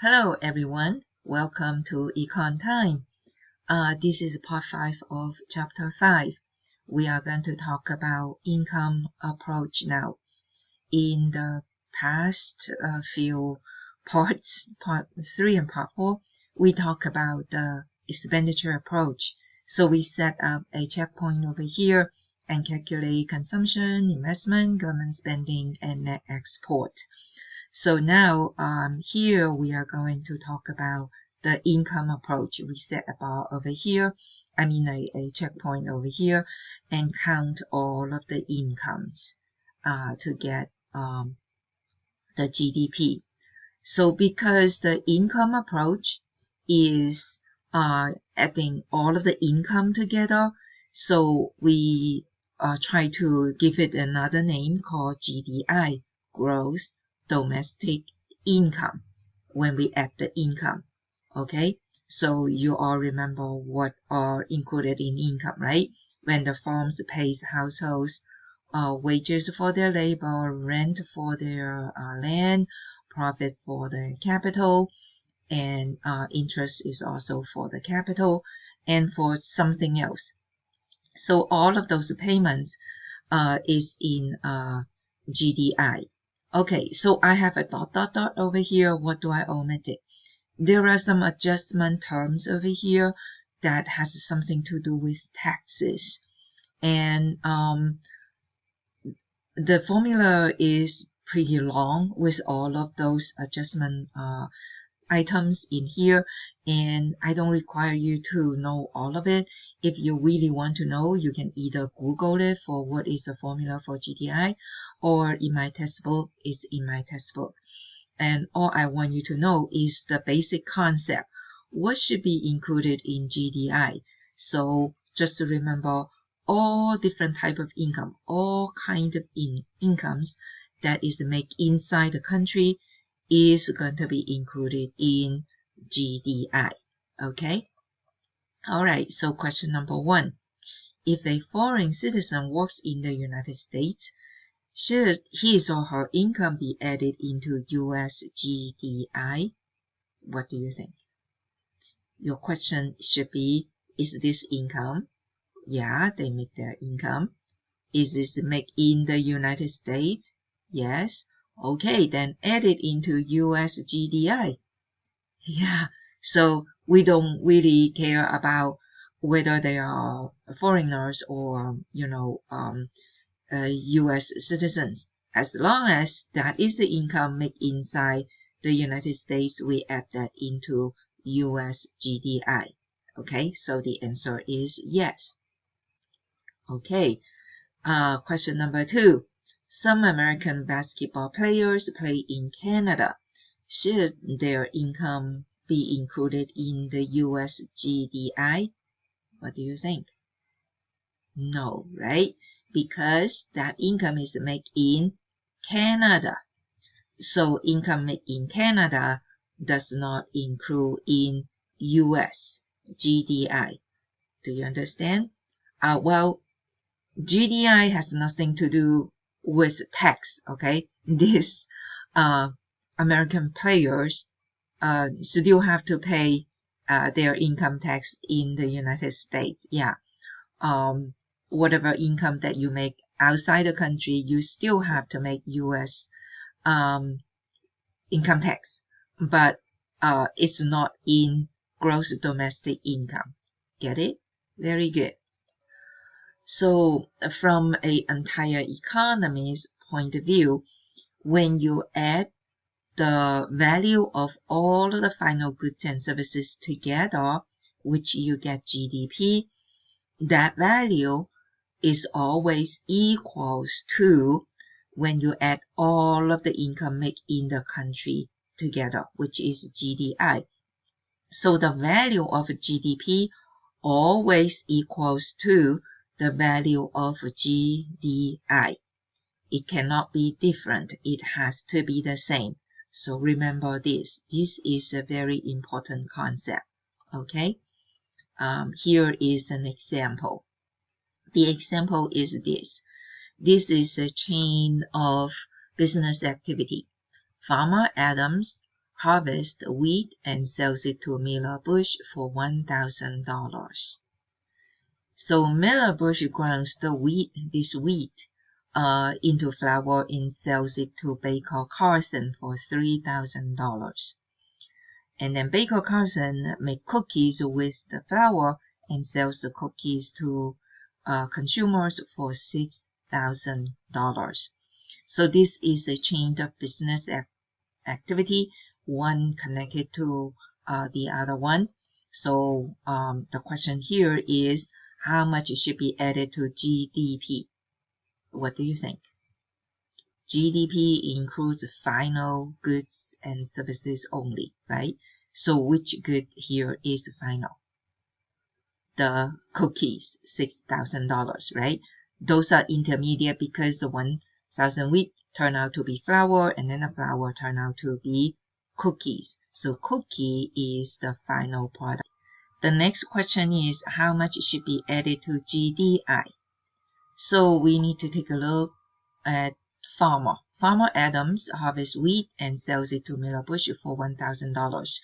Hello everyone, welcome to Econ Time. This is part 5 of chapter 5. We are going to talk about income approach now. In the past few parts, part 3 and part 4, we talk about the expenditure approach. So we set up a checkpoint over here and calculate consumption, investment, government spending, and net export. So now here we are going to talk about the income approach. We set a bar over here, a checkpoint over here, and count all of the incomes to get the GDP. So because the income approach is adding all of the income together, so we try to give it another name called GDI, gross domestic income, when we add the income. Okay, so you all remember what are included in income, right? When the firms pays households wages for their labor, rent for their land, profit for the capital, and interest is also for the capital and for something else. So all of those payments is in GDI. Okay, so I have a dot over here. What do I omit it? There are some adjustment terms over here that has something to do with taxes. And the formula is pretty long with all of those adjustment items in here. And I don't require you to know all of it. If you really want to know, you can either Google it for what is the formula for GDI, or in my textbook, it's in my textbook. And all I want you to know is the basic concept. What should be included in GDI? So just to remember, all different type of income, all kind of incomes that is made inside the country is going to be included in GDI. Okay? Alright, so question number 1. If a foreign citizen works in the United States, should his or her income be added into US GDI? What do you think? Your question should be, is this income? Yeah, they make their income. Is this made in the United States? Yes. Okay, then add it into US GDI. Yeah, so we don't really care about whether they are foreigners or, US citizens. As long as that is the income made inside the United States, we add that into US GDI. Okay, so the answer is yes. Okay, question number 2. Some American basketball players play in Canada. Should their income be included in the US GDI? What do you think? No, right? Because that income is made in Canada. So income made in Canada does not include in US GDI. Do you understand? Well, GDI has nothing to do with tax, okay? These American players still have to pay their income tax in the United States. Yeah. Whatever income that you make outside the country, you still have to make US income tax, but it's not in gross domestic income. Get it? Very good. So from an entire economy's point of view, when you add the value of all of the final goods and services together, which you get GDP, that value is always equals to when you add all of the income made in the country together, which is GDI. So the value of GDP always equals to the value of GDI. It cannot be different. It has to be the same. So remember this. This is a very important concept. Okay? Here is an example. The example is this. This is a chain of business activity. Farmer Adams harvests wheat and sells it to Miller Bush for $1,000. So Miller Bush grounds this wheat into flour and sells it to Baker Carson for $3,000. And then Baker Carson make cookies with the flour and sells the cookies to consumers for $6,000. So this is a chain of business activity, one connected to the other one. So the question here is, how much should be added to GDP? What do you think? GDP includes final goods and services only, right? So which good here is final? The cookies, $6,000, right? Those are intermediate because the 1,000 wheat turned out to be flour, and then the flour turned out to be cookies. So cookie is the final product. The next question is, how much should be added to GDI? So we need to take a look at farmer. Farmer Adams harvests wheat and sells it to Miller Bush for $1,000.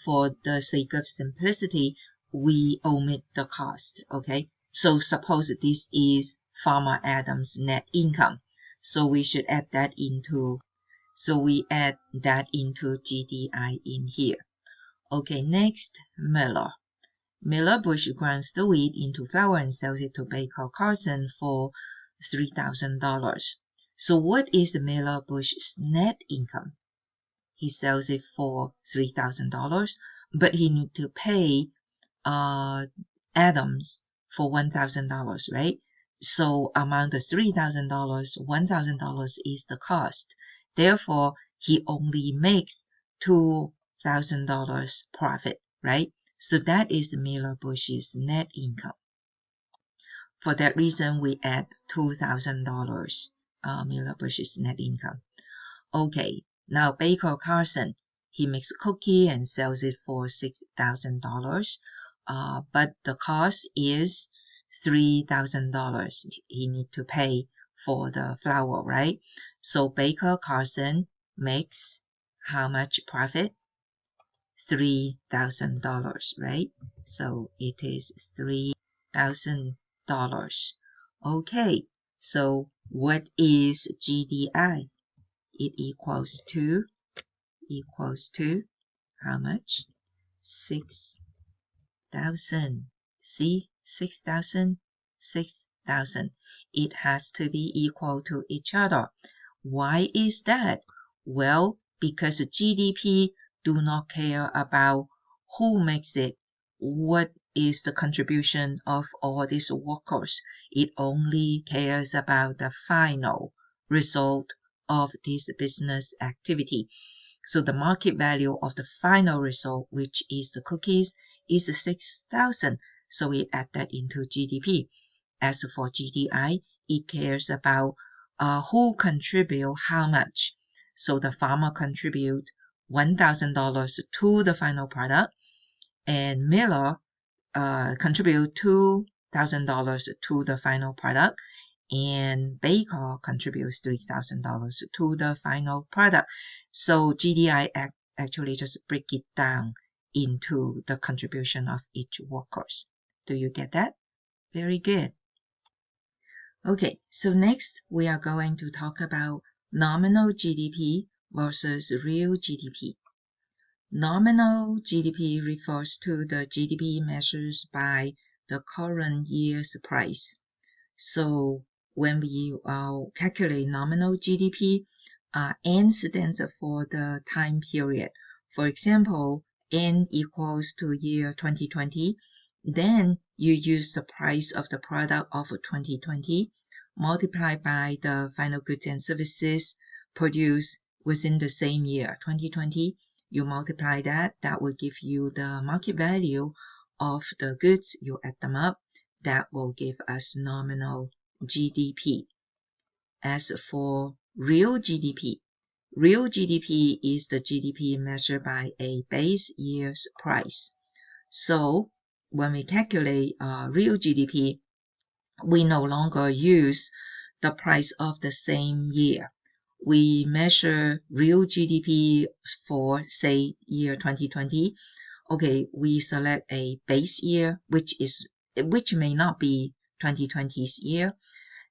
For the sake of simplicity, we omit the cost, okay? So suppose this is Farmer Adams' net income. So we should add that into, we add that into GDI in here. Okay, next, Miller. Miller Bush grounds the wheat into flour and sells it to Baker Carson for $3,000. So what is Miller Bush's net income? He sells it for $3,000, but he needs to pay Adams for $1,000, right? So among the $3,000, $1,000 is the cost. Therefore, he only makes $2,000 profit, right? So that is Miller Bush's net income. For that reason, we add $2,000, Miller Bush's net income. Okay, now Baker Carson, he makes a cookie and sells it for $6,000, but the cost is $3,000 he need to pay for the flour, right? So Baker Carson makes how much profit? $3,000, right? So it is $3,000. Okay, so what is GDI? It equals to how much? 6,000. See, 6,000, 6,000. It has to be equal to each other. Why is that? Well, because GDP do not care about who makes it, what is the contribution of all these workers. It only cares about the final result of this business activity. So the market value of the final result, which is the cookies, is 6,000. So we add that into GDP. As for GDI, it cares about who contribute how much. So the farmer contribute $1,000 to the final product, and Miller contribute $2,000 to the final product, and Baker contributes $3,000 to the final product. So GDI actually just break it down into the contribution of each workers. Do you get that? Very good. Okay, so next we are going to talk about nominal GDP versus real GDP. Nominal GDP refers to the GDP measured by the current year's price. So when we calculate nominal GDP, N stands for the time period. For example, N equals to year 2020. Then you use the price of the product of 2020 multiplied by the final goods and services produced within the same year, 2020. You multiply that will give you the market value of the goods. You add them up. That will give us nominal GDP. As for real GDP is the GDP measured by a base year's price. So when we calculate real GDP, we no longer use the price of the same year. we measure real GDP for, say, year 2020. Okay, we select a base year, which may not be 2020's year,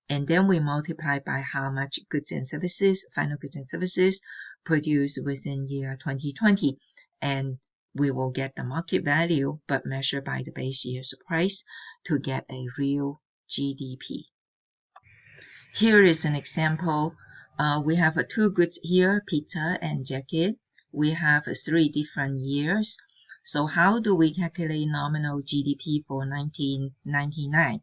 and then we multiply by how much goods and services, final goods and services, produced within year 2020, and we will get the market value, but measured by the base year's price to get a real GDP. Here is an example. We have two goods here, pizza and jacket. We have 3 different years. So how do we calculate nominal GDP for 1999?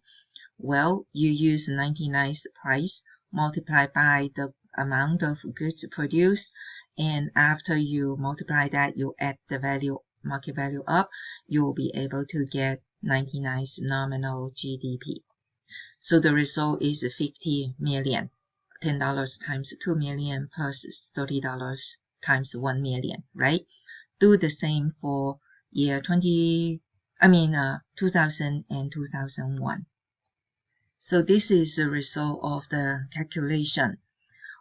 Well, you use 99's price, multiply by the amount of goods produced, and after you multiply that, you add the value, market value up, you will be able to get 99's nominal GDP. So the result is 50 million. $10 times 2 million plus $30 times 1 million, right? Do the same for year 2000 and 2001. So this is the result of the calculation.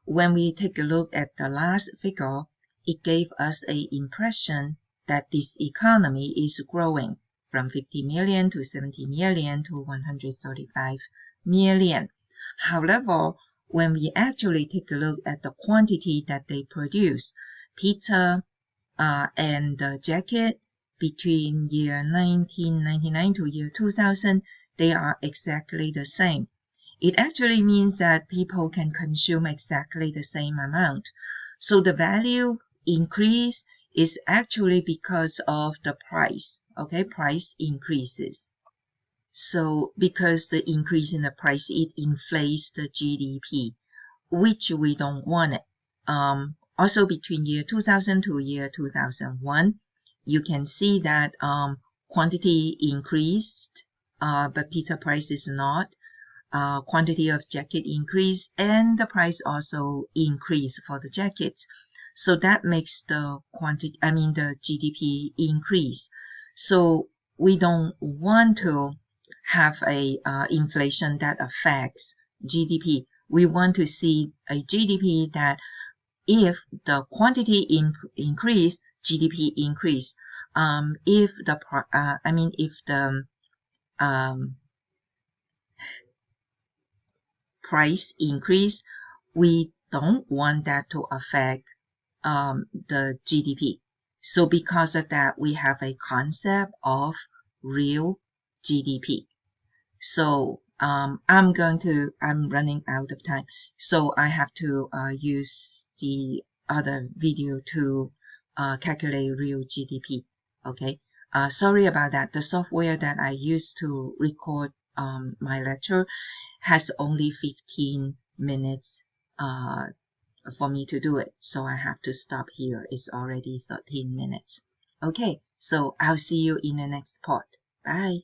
When we take a look at the last figure, it gave us an impression that this economy is growing from 50 million to 70 million to 135 million. However, when we actually take a look at the quantity that they produce, pizza and the jacket, between year 1999 to year 2000, they are exactly the same. It actually means that people can consume exactly the same amount. So the value increase is actually because of the price. Okay, price increases. So because the increase in the price, it inflates the GDP, which we don't want it. Also between year 2000 to year 2001, you can see that quantity increased, but pizza price is not. Quantity of jacket increased, and the price also increased for the jackets. So that makes the the GDP increase. So we don't want to have a inflation that affects GDP. We want to see a GDP that if the quantity increase, GDP increase. If the price increase, we don't want that to affect the GDP. So because of that, we have a concept of real GDP. So I'm running out of time, so I have to use the other video to calculate real GDP. Okay, sorry about that. The software that I used to record my lecture has only 15 minutes for me to do it, so I have to stop here. It's already 13 minutes. Okay, so I'll see you in the next part. Bye.